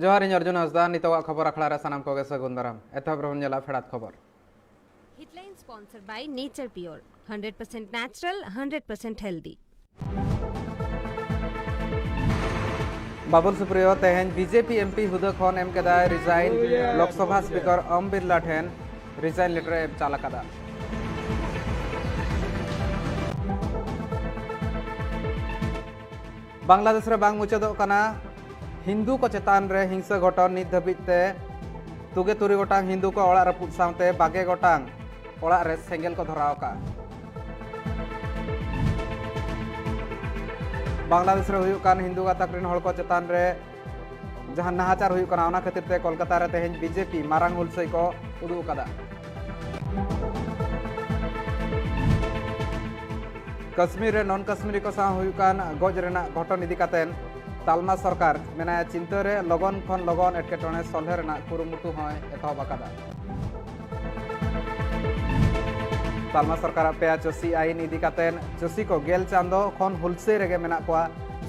जोहार इन अर्जुन हंसदा नितोगा खबर अखड़ा रे सनाम कोगे सगुन दाराम एथब रहुन जला फेड़ात खबर Headline sponsored by Nature Pure, 100% natural, 100% healthy. Babul Supriyo तेहन बीजेपी एमपी हुदा खन एम केदाय रिजाइन लोकसभा स्पीकर ओम बिरला ठेन रिजाइन लेटर एम चालकदा बांग्लादेश रे बांग मुचादो कना हिंदू को चेतान रे हिंसा घटन नित धबिते तुगे तुरी गोटांग हिंदू को ओड़ा रपुद सावते बागे गोटांग ओड़ा रे सेंगेल को धराव का बांग्लादेश रे हुयुक कान हिंदू गातक रिन हड़ को चेतान रे जहां नाहाचार हुयुक काना ओना खातिर ते कोलकाता रे तेहेन बीजेपी मारांग हुलसई को उदु कदा कश्मीर रे नॉन कश्मीरी को सा हुयुक कान गज रेना घटन इदी कातेन तालमा सरकार मेना चिंता रे लगन खन लगन एटकेटणे सलहे रेना कुरुमुटु होय एतहब आकादा तालमा सरकार पे चसी आईन इदी कातेन चसी को गेल चांदो खन हुलसे रेगे मेना कोआ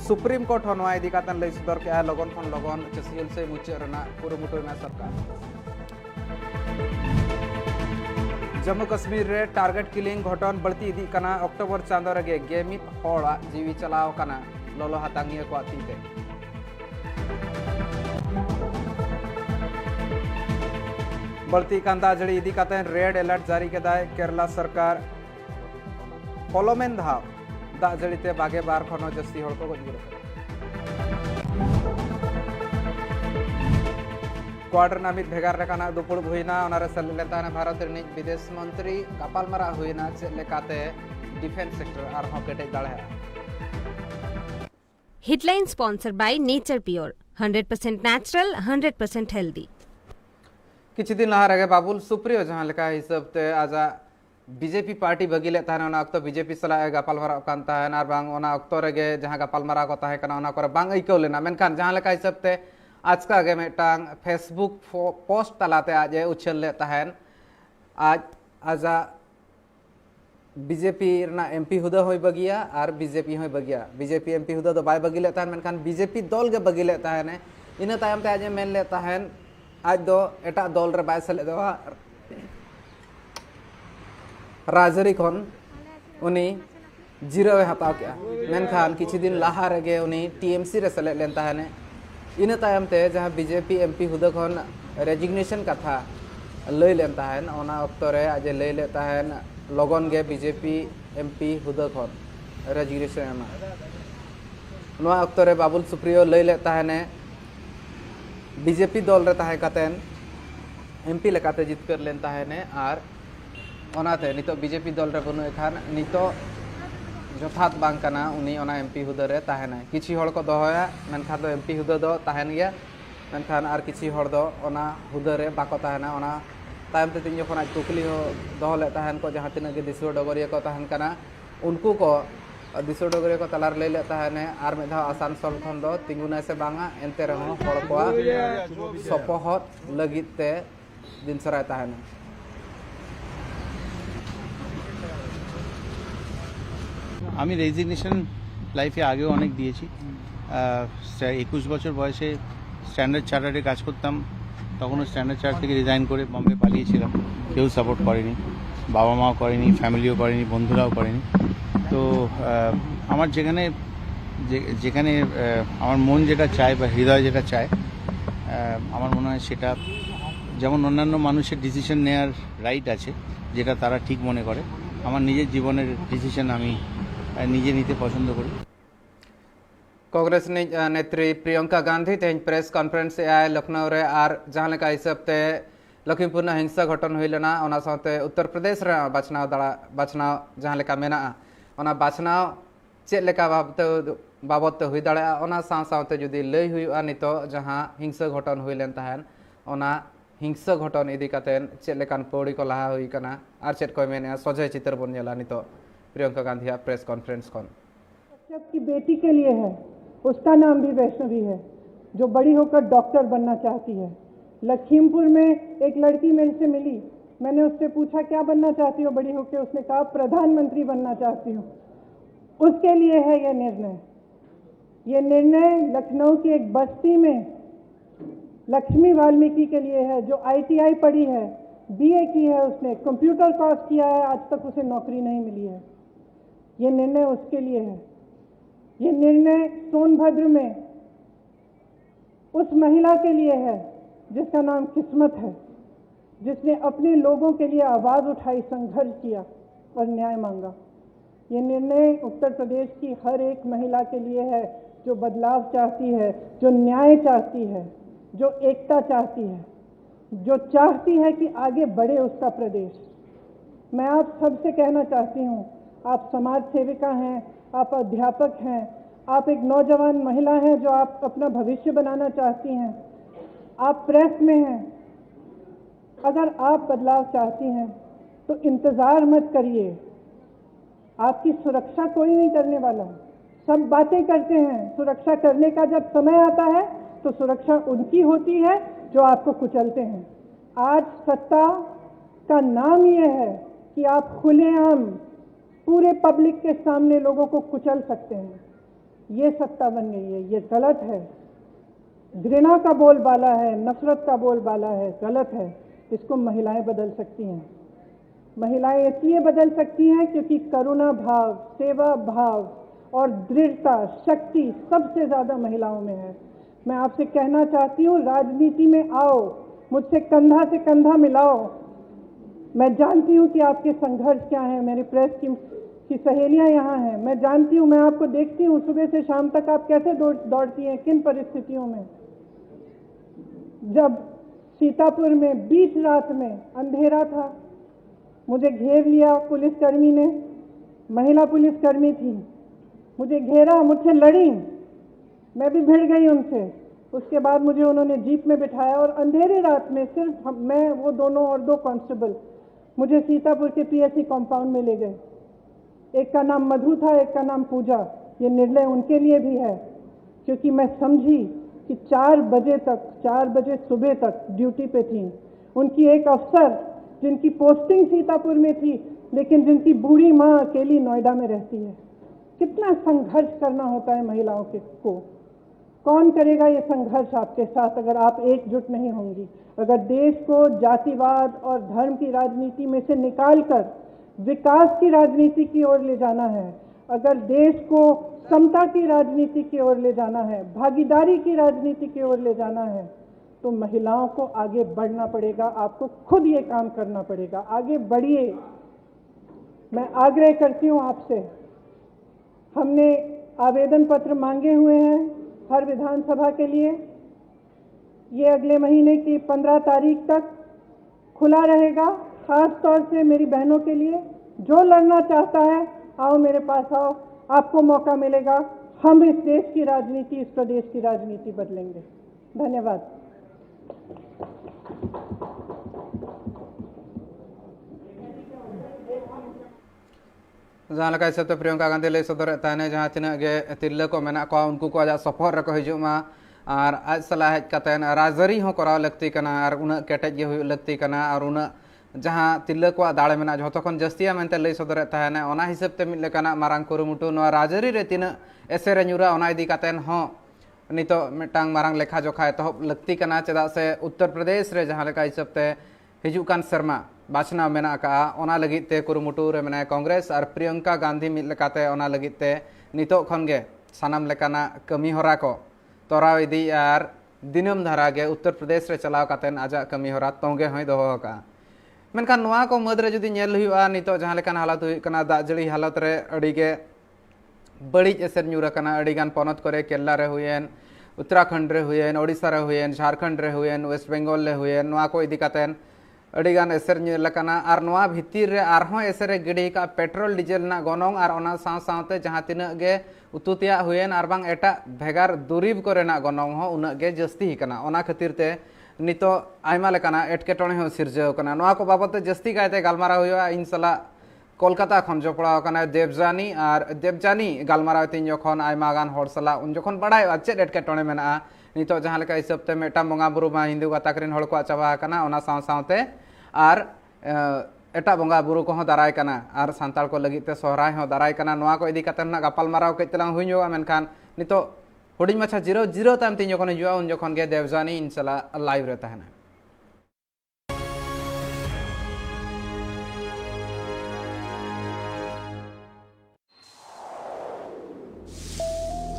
सुप्रीम कोर्ट होनवा इदी कातेन लई सदर के लगन खन लगन चसी हुलसे मुचे रेना कुरुमुटु में सरकार जम्मू कश्मीर रे टारगेट किलिंग घटन बढ़ती इदी कना अक्टोबर चांदो रेगे गेमित होड़ा जीवी चलाव कना लोलो हातांगिया को आतीते बढ़ती कांदा जड़ी इदी कातेन रेड अलर्ट जारी केदाय केरला सरकार पलोमेन धाव दा जड़ीते बागे बार खनो जस्ती हड़ को गजगुर क्वार्टर नामित भेगार लेकाना दुपुड़ हुईना ओनारे सेलेताना भारत रिनिज विदेश मंत्री गापालमारा हुईना चेद लेकाते डिफेंस सेक्टर आर हॉं केटेज दाड़े Headline sponsored by Nature Pure, 100% natural, 100% healthy. किछि दिन लहा रगे बाबुल सुप्रियो जहां लेका हिसाब ते आजा बीजेपी पार्टी बगिले ताने ओना अक्तो बीजेपी सला गापालमारा कान ताहेन आर बांग ओना अक्तो रगे जहां गापालमारा को ताहे कना ओना करे बांग इको लेना मेनखान जहां लेका हिसाब ते आज का गे मेटांग फेसबुक पोस्ट तलाते आज उछल ले ताहेन आज आजा बीजेपी रना एमपी हुदा होय बगिया और बीजेपी होय बगिया बीजेपी एमपी हुदा तो बाय बगिले ताहेन मेनखान बीजेपी दल गे बगिले ताहेन इना तायम ते आज मेन ले ताहेन आज दो एटा दल रे बाय सेले दो राजरी खन उनी जिरो हताव के मेनखान किछि दिन लाहा रेगे उनी टीएमसी रे सेले लेन ताहेन इना तायम ते जहां बीजेपी एमपी हुदा खन रेजिग्नेशन कथा लई लेन ताहेन ओना अक्तो रे आज लई ले ताहेन लगन गे बीजेपी एमपी हुदा खन रेजिग्नेशन एमा नोआ अक्तो रे बाबुल सुप्रियो लई ले ताहेने बीजेपी दल रे ताहे कातेन एमपी लेकाते जितकर लेन ताहेने आर ओनाते नितो बीजेपी दल रे बनु एखान नितो जथात बांग कना उनी ओना एमपी हुदा रे ताहेना किछि हड़ को दोहया मेनखान दो एमपी हुदा दो ताहेन गया मेनखान आर किछि हड़ दो ओना हुदा रे बाको ताहेना ओना तायम ते तीन जखन आज कुकली हो दोह ले ताहेन को जहां तिना के दिसो डगरिया को ताहेन कना उनको को दिसो डगरिया को तलार ले ले ताहेने आर मेधा आसानसोल खन दो तिंगुना से बांगा एनते रहो हड़ को सपोहत लगित ते दिन सराय ताहेन আমি রেজিগনেশন লাইফে আগেও অনেক দিয়েছি 21 বছর বয়সে স্ট্যান্ডার্ড চার্টারে কাজ করতাম তখনও স্ট্যান্ডার্ড চার্টার থেকে রিজাইন করে বম্বে পালিয়েছিলাম কেউ সাপোর্ট করেনি বাবা মাও করেনি ফ্যামিলিও করেনি বন্ধুরাও করেনি তো আমার যেখানে যেখানে আমার মন যেটা চায় বা হৃদয় যেটা চায় আমার মনে হয় সেটা যেমন অন্যান্য মানুষের ডিসিশন নেওয়ার রাইট আছে যেটা তারা ঠিক মনে করে আমার নিজের জীবনের ডিসিশন আমি নিজে নিতে পছন্দ করি कांग्रेस नेत्री प्रियंका गांधी तेज प्रेस कॉन्फ्रेंस आए लखनऊ रे आर जहां लेका हिसाब ते लखीमपुर हिंसा घटन हुई लेना ओना साथे उत्तर प्रदेश रे बाचनाव दड़ा बाचनाव जहां लेका मेना ओना बाचनाव चेद लेका बाबत ते हुई दड़ा ओना साथे जुदी लई हुआ नितो जहां हिंसा घटन हुई लेन ताहेन ओना हिंसा घटन इदी कातेन चेद लेकान पौड़ी को लहा हुई कना आर चेद को मेने सजय चित्र बन नेला नितो प्रियंका गांधी प्रेस कॉन्फ्रेंस खन की बेटी के लिए है उसका नाम भी वैष्णवी है जो बड़ी होकर डॉक्टर बनना चाहती है। लखीमपुर में एक लड़की मेरे से मिली, मैंने उससे पूछा क्या बनना चाहती हो बड़ी होकर, उसने कहा प्रधानमंत्री बनना चाहती हूँ। उसके लिए है यह निर्णय। ये निर्णय लखनऊ की एक बस्ती में लक्ष्मी वाल्मीकि के लिए है, जो ITI पढ़ी है, BA की है, उसने कंप्यूटर कोर्स किया है, आज तक उसे नौकरी नहीं मिली है। ये निर्णय उसके लिए है। ये निर्णय सोनभद्र में उस महिला के लिए है जिसका नाम किस्मत है, जिसने अपने लोगों के लिए आवाज़ उठाई, संघर्ष किया और न्याय मांगा। ये निर्णय उत्तर प्रदेश की हर एक महिला के लिए है जो बदलाव चाहती है, जो न्याय चाहती है, जो एकता चाहती है, जो चाहती है कि आगे बढ़े उसका प्रदेश। मैं आप सबसे कहना चाहती हूँ, आप समाज सेविका हैं, आप अध्यापक हैं, आप एक नौजवान महिला हैं जो आप अपना भविष्य बनाना चाहती हैं, आप प्रेस में हैं। अगर आप बदलाव चाहती हैं तो इंतज़ार मत करिए। आपकी सुरक्षा कोई नहीं करने वाला। सब बातें करते हैं, सुरक्षा करने का जब समय आता है तो सुरक्षा उनकी होती है जो आपको कुचलते हैं। आज सत्ता का नाम ये है कि आप खुलेआम पूरे पब्लिक के सामने लोगों को कुचल सकते हैं। ये सत्ता बन गई है, ये गलत है। घृणा का बोलबाला है, नफरत का बोलबाला है, गलत है। इसको महिलाएं बदल सकती हैं। महिलाएं इसलिए बदल सकती हैं क्योंकि करुणा भाव, सेवा भाव और दृढ़ता, शक्ति सबसे ज़्यादा महिलाओं में है। मैं आपसे कहना चाहती हूँ, राजनीति में आओ, मुझसे कंधा से कंधा मिलाओ। मैं जानती हूँ कि आपके संघर्ष क्या हैं। मेरी प्रेस की सहेलियाँ यहाँ हैं, मैं जानती हूँ, मैं आपको देखती हूँ सुबह से शाम तक आप कैसे दौड़ती हैं, किन परिस्थितियों में। जब सीतापुर में बीच रात में अंधेरा था, मुझे घेर लिया पुलिसकर्मी ने, महिला पुलिसकर्मी थी, मुझे घेरा, मुझसे लड़ी, मैं भी भिड़ गई उनसे। उसके बाद मुझे उन्होंने जीप में बिठाया और अंधेरी रात में सिर्फ मैं, वो दोनों और 2 कांस्टेबल मुझे सीतापुर के PSC कंपाउंड में ले गए। एक का नाम मधु था, एक का नाम पूजा। ये निर्णय उनके लिए भी है क्योंकि मैं समझी कि 4 बजे सुबह तक ड्यूटी पे थी। उनकी एक अफसर जिनकी पोस्टिंग सीतापुर में थी लेकिन जिनकी बूढ़ी माँ अकेली नोएडा में रहती है। कितना संघर्ष करना होता है महिलाओं को। कौन करेगा ये संघर्ष आपके साथ अगर आप एकजुट नहीं होंगी। अगर देश को जातिवाद और धर्म की राजनीति में से निकालकर विकास की राजनीति की ओर ले जाना है, अगर देश को समता की राजनीति की ओर ले जाना है, भागीदारी की राजनीति की ओर ले जाना है, तो महिलाओं को आगे बढ़ना पड़ेगा। आपको खुद ये काम करना पड़ेगा। आगे बढ़िए। मैं आग्रह करती हूँ आपसे, हमने आवेदन पत्र मांगे हुए हैं हर विधानसभा के लिए। ये अगले महीने की 15 तारीख तक खुला रहेगा। खास तौर से मेरी बहनों के लिए, जो लड़ना चाहता है आओ मेरे पास आओ, आपको मौका मिलेगा। हम इस देश की राजनीति, इस प्रदेश की राजनीति बदलेंगे। धन्यवाद। जहाँ हिसाब से प्रियंका गांधी लय सदर तहने जहाँ तीना तिरला को मेना को उनको को आज सफर रखो हिजुमा और आज सलाह हेज कतेन राजरी हो कराव लगती कना और उन केटेज गे हुई लगती कना और उन जहाँ तिरला को दाड़े मेना जो तखन जस्तिया मेनते लय सदर तहने ओना हिसाब ते मिले कना मारांग कुरुमुटु नवा राजरी रे तीना एसेरे न्यूरा ओना इदी कतेन हो नितो मिटांग मारांग लेखा जोखा एतहब लगती कना चेदा से उत्तर प्रदेश रे जहाँ लेका हिसाब ते हिजु कान शर्मा बाछना मेना का ओना लगित ते कुरुमुटु रे मेना कांग्रेस और प्रियंका गांधी मिल लेकाते ओना लगित ते नितो खन गे सानाम लेकाना कमी होरा को तोराव इदी और दिनम धारा गे उत्तर प्रदेश रे चलाव कातेन आजा कमी होरा तोंगे होय दोहो का मेनखान नोआ को मदरे जुदी नेल हुआ नितो जहाँ लेकान हालत हुई कना दाग जड़ी हालत रे अड़ी गे बड़ी एसर न्यूर कना अड़ी गान पनत करे केरला रे हुएन, उत्तराखंड रे हुएन, ओडिशा रे हुएन, झारखंड रे हुएन, वेस्ट बेंगल रे हुएन, नोआ को इदी कातेन अड़ीगान एसर लकाना और नोआ भितर रे आरहों एसरे गिडी का पेट्रोल डीजल ना गनोंग और ओना साव सावते जहाँ तिना गे उतुतिया हुएन और बांग एटा भेगार दुरीब कोरेना गनोंग हो उना गे जस्ती ही कना ओना खातिर ते नितो आयमा लेकाना एटकेटोणे हो सिरजाव कना नोआ को बाबत जस्ती कायते गालमारा हुआ इन सला कोलकाता खन जपड़ा कना देवजानी और देवजानी गालमारा तीन जखन आयमा गान हर सला उन जखन बड़ाय चेद एटकेटोणे मेना नितो जहाँ लेका हिसाब ते मेटा बंगा बुरु मा हिंदू गाताक रेन हड़ को चाबा कना ओना साव सावते और एटा बंगा बुरु को दाराय कना और सांताल को लगित ते सोहराय हो दाराय कना नोआ को इदी कते ना गपाल माराव के तलांग हुइयो मेनखान नितो हुडिंग माछा 0-0 ताम तीन जखन हिजुआ उन जखन गे देवजानी इंशाल्लाह लाइव रे तहना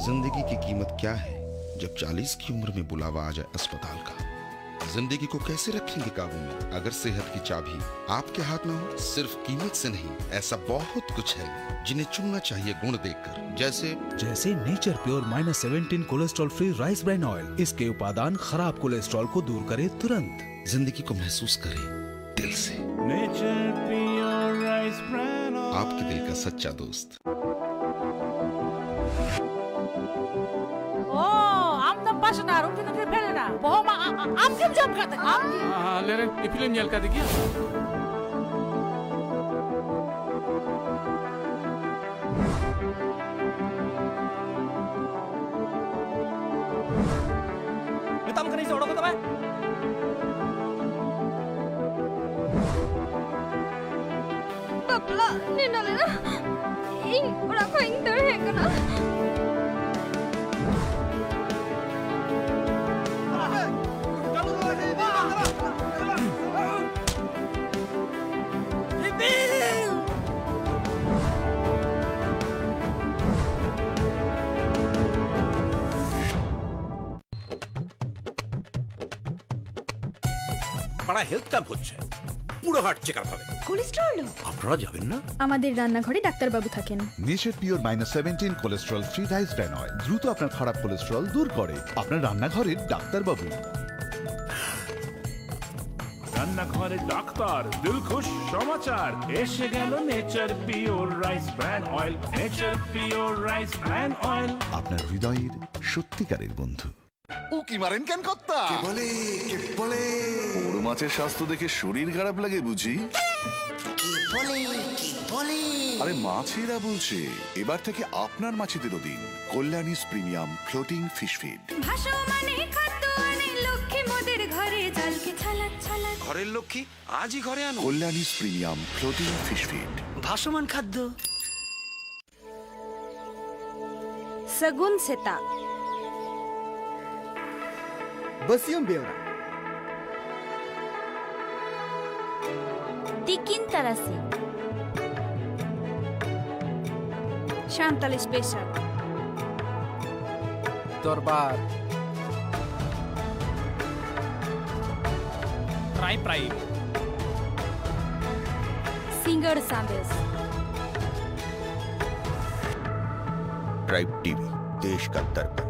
जिंदगी की कीमत क्या है जब 40 की उम्र में बुलावा आ जाए अस्पताल का? जिंदगी को कैसे रखेंगे काबू में अगर सेहत की चाबी आपके हाथ में हो? सिर्फ कीमत से नहीं, ऐसा बहुत कुछ है जिन्हें चुनना चाहिए गुण देखकर। जैसे nature pure -17 cholesterol free rice bran oil. इसके उपादान खराब कोलेस्ट्रॉल को दूर करे तुरंत। जिंदगी को महसूस करें दिल से। Nature pure rice bran oil, आपके दिल का सच्चा दोस्त। Passionate, uite că te pelena. Boma, am timp jump kata. Leren, film nyal kata kia. Hitam kani se odok tamai. Bakla, nina lena. Ing, ora ko ing tar hai kana. পাড়া health camp হচ্ছে, পুরো heart checkup হবে। Cholesterol আপনারা যাবেন না? আমাদের রান্নাঘরে ডাক্তারবাবু থাকেন। Nature pure -17 cholesterol free rice bran oil দ্রুত আপনার খারাপ কোলেস্ট্রল দূর করে। আপনার রান্নাঘরের ডাক্তারবাবু। রান্নাঘরে ডাক্তার, দিলখুশ সমাচার, এসে গেল nature pure rice bran oil. Nature pure rice bran oil, আপনার হৃদয়ের সত্যিকারের বন্ধু। ও কি মারেন কেন কর্তা? কে বলে বড় মাছের স্বাস্থ্য দেখে শরীর খারাপ লাগে বুঝি? আরে মাছেরা বলছে এবার থেকে আপনার মাছেদেরও দিন কল্যাণীস প্রিমিয়াম ফ্লোটিং ফিশ ফিড। ঘরের লক্ষ্মী আজই ঘরে আনো। কল্যাণীস প্রিমিয়াম ফ্লোটিং ফিশ ফিড, ভাসমান খাদ্য। सगुन सेता बसियम बेवरा तिकिन तरसी शांतल स्पेशल दरबार प्राइम सिंगर सांबेस ट्राइब टीवी, देश का दर्पण।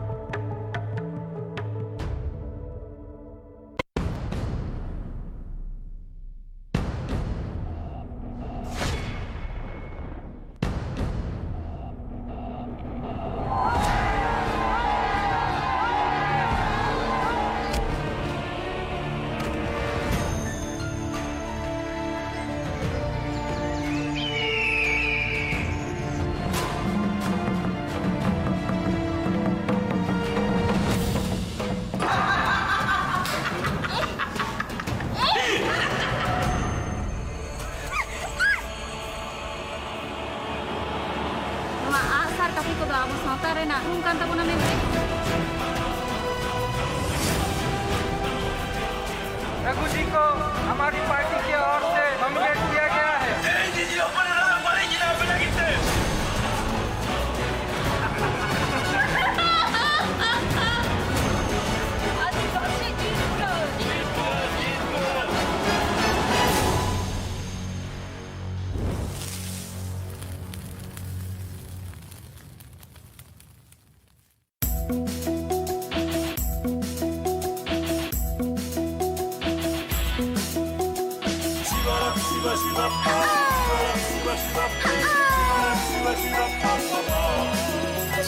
रघु जी को हमारी पार्टी की ओर से नॉमिनेट किया गया है।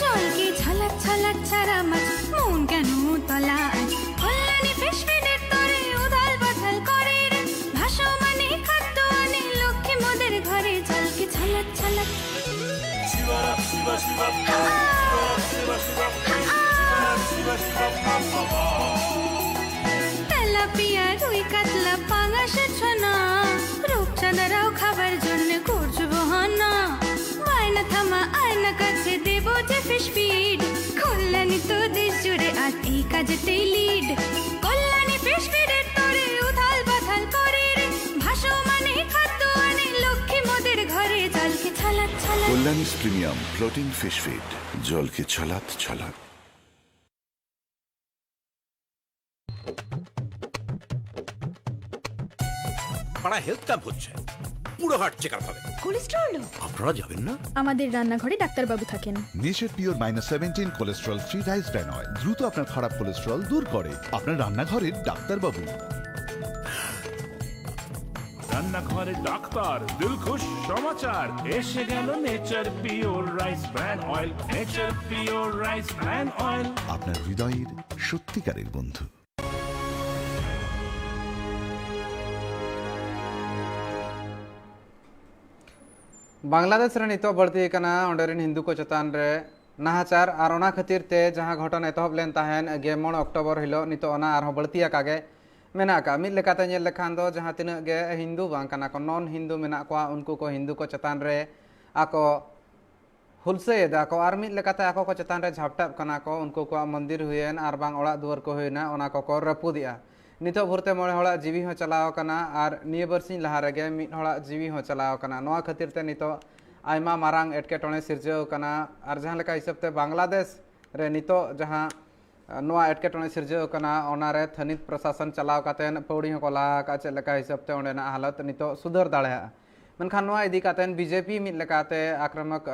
জলকে ঝলক ঝলক ছাড়া মাছ মন কেন তলা কল্যাণী ফিশ ফিডের তরে উদাল বাথাল করে রে ভাসমানে খাদ্য আনে লক্ষ্মী মোদের ঘরে জলকে ঝলক ঝলক তেলাপিয়া রুই কাতলা পাঙাশের ছানা রূপচাঁদারাও খাবার জন্য করছো বহানা আয়না থামা আয়না কাছে দেবো যে ফিশ ফিড কল্যাণী তোদের কাজেতেই লিড কল্যাণী ফিশ ফিডের তরে উথাল পাথাল করে রে ভাসমানে খাদ্য আনে লক্ষ্মী মোদের ঘরে জলকে ছলাৎ ছলাৎ Kalyani premium floating fish feed জলকে ছলাৎ ছলাৎ। পাড়া হেলথ ক্যাম্প হচ্ছে, পুরো হার্ট চেক আপ হবে। কোলেস্টেরল আপনারা যাবেন না? আমাদের রান্নাঘরে ডাক্তারবাবু থাকেন। Nature pure -17 cholesterol free rice bran oil দ্রুত আপনার খারাপ কোলেস্ট্রল দূর করে। আপনার রান্নাঘরের ডাক্তারবাবু। রান্নাঘরে ডাক্তার দিলখুশ সমাচার এসে গেল nature pure rice bran oil. Nature pure rice bran oil আপনার হৃদয়ের সত্যিকারের বন্ধু। बांग्लादेश रे नितो बढ़ती कना ओंडेरिन हिंदू को चतान रे नाहाचार आर ओना खातिर ते जहां घटना एतहब लेन ताहेन 11 अक्टोबर हिलो नितो ओना आर बढ़ती कागे मेना का मिल लेकाते नेल लेखान दो जहां तिना गे हिंदू बांग कना को नॉन हिंदू मेना को उनको को हिंदू को चतान रे आको हुलसे दा को आर मिल लेकाते आको को चतान रे झापटा कना को उनको को मंदिर हुएन आर बांग ओड़ा दुआर को हुएना ओना को रपुदिया नितो भरते मोड़े हड़ा जीवी हो चलाव कना आर निये बरसिन लहा रेगे मिद हड़ा जीवी हो चलाव कना नोआ खातिर ते नितो आयमा मारांग एटकेटोणे सिरजाव कना आर जहां लेका हिसाब ते बांग्लादेश रे नितो जहां नोआ एटकेटोणे सिरजाव कना ओना रे थनित प्रशासन चलाव कातेन पौड़ी हो कोला का चे लेका हिसाब ते ओंडेना हालत नितो सुधर दाड़ेया मेनखान नोआ इदी कातेन बीजेपी मिद लेकाते आक्रामक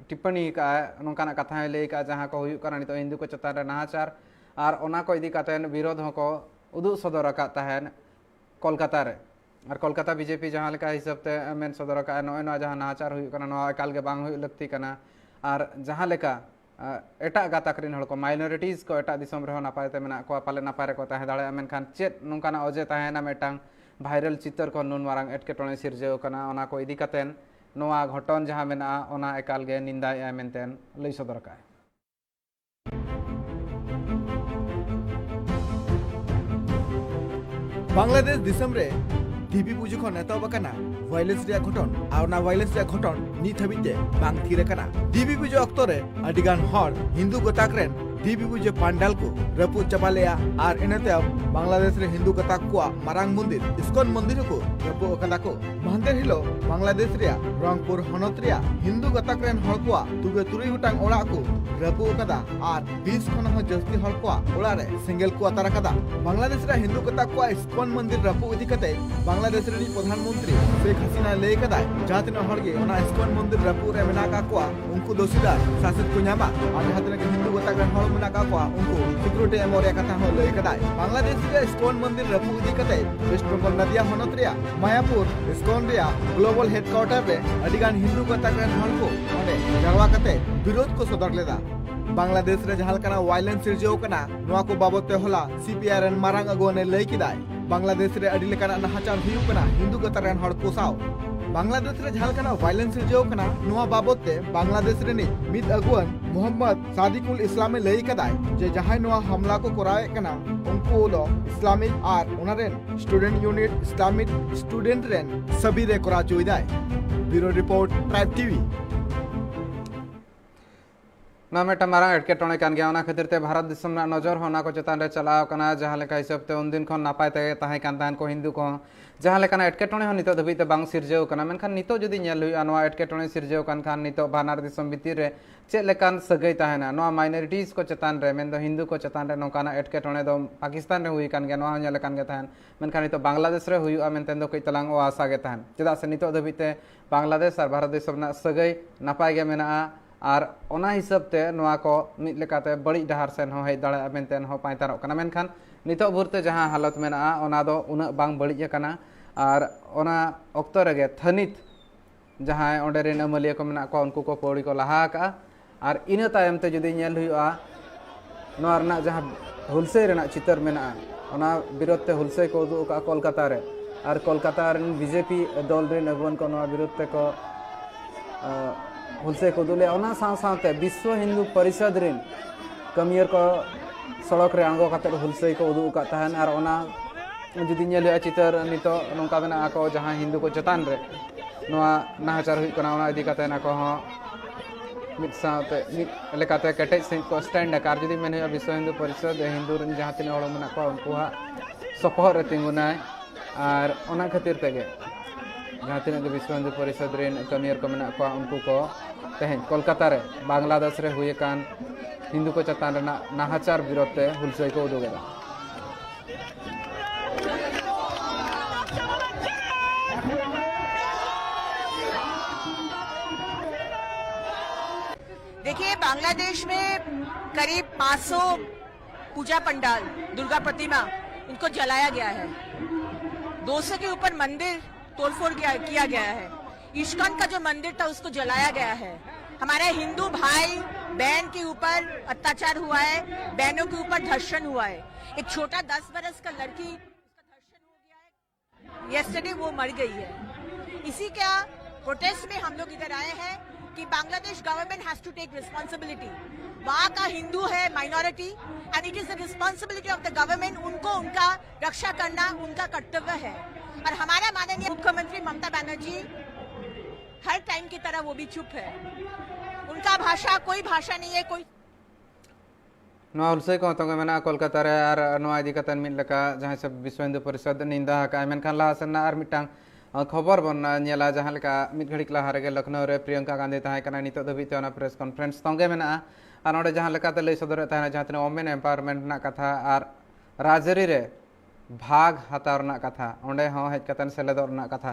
टिप्पणी का नोंकाना कथा ले का जहां को हुयु कना नितो हिंदू को चतान रे नाहाचार आर ओना को इदी कातेन विरोध को उदू सदर का तहन कोलकाता रे और कोलकाता बीजेपी जहाँ लेका हिसाब ते मेन सदर का नोए नो जहाँ नाचार हुई कना नो एकाल के बांग हुई लगती कना और जहाँ लेका एटा गाताक रिन हड़ को माइनॉरिटीज को एटा दिसम रहो नापाय ते मेना को पाले नापाय रे को ताहे दाड़े मेनखान चेत नोंकाना अजे ताहेना मेटांग भाइरल चित्र को नुन मारांग एटकेटोणे सिरजेव कना ओना को इदी कातेन नोआ घटन जहाँ मेना ओना एकाल गे निंदा मेनतेन लई सदर का बांग्लादेश दिसम रे टीवी पुजो खन एतबकना वायलेंस रे घटन आ ना वायलेंस रे घटन नित हबिते बांग थीरे कना टीवी पुजो अक्तो रे अडिगान हर हिंदू गताक रेन टीवी पुजो पंडाल को रपु चबालेया आर इनते बांग्लादेश रे हिंदू गताक को मारांग मंदिर इस्कॉन मंदिर को रपु कदा को महंदे हिलो बांग्लादेश रे रंगपुर हनत रे हिंदू गताक रेन हर को तुगे तुरी हुटांग ओड़ा को रपु कदा आर 20 खन हो जस्ती हर को ओड़ा रे सिंगल को अतार कदा बांग्लादेश रे हिंदू गताक को इस्कॉन मंदिर रपु इदी कते बांग्लादेश रे प्रधानमंत्री शेख हसीना ले कदा जातिन हरगे ओना इस्कॉन मंदिर रपु रे मेना का को उनको दोषीदार शासित को न्यामा आर हातने के हिंदू गताक रेन हर मेना का को उनको सिक्योरिटी एमोरिया कथा हो ले कदा बांग्लादेश रे इस्कॉन मंदिर रपु इदी कते वेस्ट बंगाल नदिया हनत रे मायापुर इस्कॉन रे ग्लोबल हेडक्वार्टर रे अडिगान हिंदू गताक रेन हर को ओंडे जरवा कते विरोध को सदर लेदा बांग्लादेश रे जहां कना वायलेंस सिरजेव कना नोआ को बाबत ते होला सीपीआर एन मारांग अगोने लई किदाय बांग्लादेश रे अडी लेकाना नाहाचार हुयु कना हिंदू गताक रेन हर को साव बांग्लादेश रे जहां कना वायलेंस सिरजेव कना नोआ बाबत ते बांग्लादेश रे नि मिद अगुवन मोहम्मद सादिकुल इस्लामी लई कदाय जे जहां नोआ हमला को करावे कना उनको दो इस्लामिक आर ओनारेन स्टूडेंट यूनिट इस्लामिक स्टूडेंट रेन सभी रे करा चोइदाय ब्यूरो रिपोर्ट ट्राइब टीवी ना मेटा मारा एटकेटोणे कान गया ओना खातिर ते भारत दिसम ना नजर होना को चतान रे चलाव कना जहां लेका हिसाब ते उन दिन खन नापाय ते ताहे कान तान को हिंदू को जहां लेकाना एटकेटोणे हो नितो धबी ते बांग सिरजेव कना मेनखान नितो जदी नेल हुई अनवा एटकेटोणे सिरजेव कान खान नितो बानार दिसम भितिर रे चे लेकान सगई ताहेना नवा माइनॉरिटीज को चतान रे मेन दो हिंदू को चतान रे नोकाना एटकेटोणे दो पाकिस्तान रे हुई कान गया नवा नेल कान गे ताहन मेनखान नितो बांग्लादेश रे हुई मेनतेन दो कई तलांग ओ आशा गे ताहन चदा से नितो धबी ते बांग्लादेश और भारत दिसम ना सगई नापाय गे मेना और ओना हिसाब ते नोआ को मिद लेकाते बड़ी डहार सेन हो हेज दाड़ा मेनतेन हो पाइतारो कना मेनखान नितो भुरते जहां हालत मेना ओना दो उना बांग बड़ी कना और ओना ऑक्तो रेगे थनित जहां ओंडे रेन अमलिया को मेना को उनको को पौड़ी को लहा का और इना तायम ते जदी नेल हुआ नोआ रना जहां हुलसे रेना चितर मेना ओना विरोध ते हुलसे को उदु का कोलकाता रे और कोलकाता रेन बीजेपी दल रेन अगुवन को नोआ विरोध ते को हुलसे को दुले ओना साथ विश्व हिंदू परिषद रेन कमियर को सड़क रे आंगो काते हुलसे को उदु का तहन और ओना जुदी नेल चितर नितो नोंका मेना को जहां हिंदू को चतान रे नोआ नाहाचार हुई कना ओना इदी काते ना को मिद साथे मिद लेकाते केटेज से को स्टैंड कार जुदी मेन हुआ विश्व हिंदू परिषद हिंदू रन जहां तिना हड़ मेना को उनको सपोहर रे तिंगुनाय और ओना खातिर तेगे जहां तिना विश्व हिंदू परिषद रेन कमियर को मेना को उनको को तेहें कोलकाता रे बांग्लादेश रे हुए कान हिंदू को चतान रेना नाहाचार विरोध ते हुलसई को उदुगेदा। देखिए, बांग्लादेश में करीब 500 पूजा पंडाल, दुर्गा प्रतिमा, इनको जलाया गया है। 200 के ऊपर मंदिर तोड़फोड़ किया गया है। इस्कॉन का जो मंदिर था उसको जलाया गया है। हमारे हिंदू भाई बहन के ऊपर अत्याचार हुआ है, बहनों के ऊपर धर्षण हुआ है। एक छोटा 10 बरस का लड़की, उसका धर्षण हो गया है, यस्टरडे वो मर गई है। इसी का प्रोटेस्ट में हम लोग इधर आए हैं कि Bangladesh government has to take responsibility. वहाँ का हिंदू है minority and it is the responsibility of the government, उनको उनका रक्षा करना उनका कर्तव्य है। और हमारा माननीय मुख्यमंत्री ममता बनर्जी हर टाइम की तरह वो भी चुप है। उनका भाषा कोई भाषा नहीं है, कोई नवा हुलसई को तो मेना कोलकाता रे आर नवा इदी कतन मिल लका जहां सब विश्व हिंदू परिषद निंदा का मेनखान लाहा सना आर मिटांग खबर बन नेला जहां लका मिद घड़ी लहा रे लखनऊ रे प्रियंका गांधी ताहे कना नितो दबिते ओना प्रेस कॉन्फ्रेंस तंगे मेना आर नोडे जहां लका ते लई सदर ताहे जहां तने वोमेन एम्पावरमेंट ना कथा आर राजरी रे भाग हताव रना कथा ओंडे हो हेज कतन सेलेदो रना कथा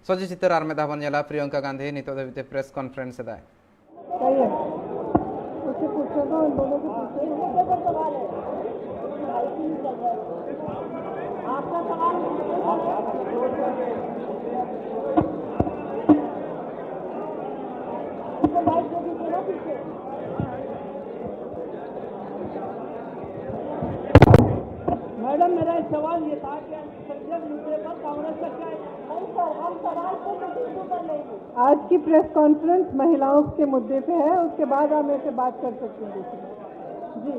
सोजी चित्र आर में दाबन नेला प्रियंका गांधी नितो दबिते प्रेस कॉन्फ्रेंस दाय चाहिए उससे पूछो तो उन लोगों को पूछो सवाल है आपका सवाल मैडम मेरा एक सवाल ये था कि संसद मुद्दे पर कांग्रेस का क्या हम सवाल को कर लेंगे। आज की प्रेस कॉन्फ्रेंस महिलाओं के मुद्दे पे है, उसके बाद हम ऐसे बात कर सकते हैं जी।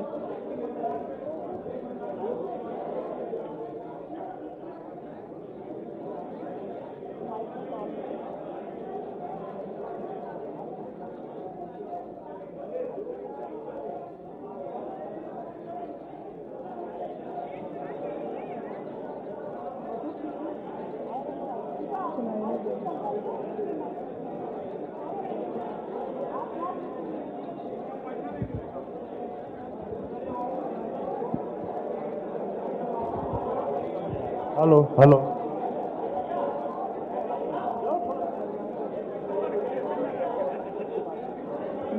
हेलो हेलो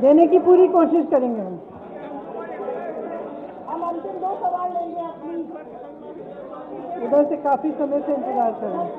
देने की पूरी कोशिश करेंगे हम अंतिम 2 सवाल लेंगे अपनी उधर से काफी समय से इंतजार कर रहे हैं।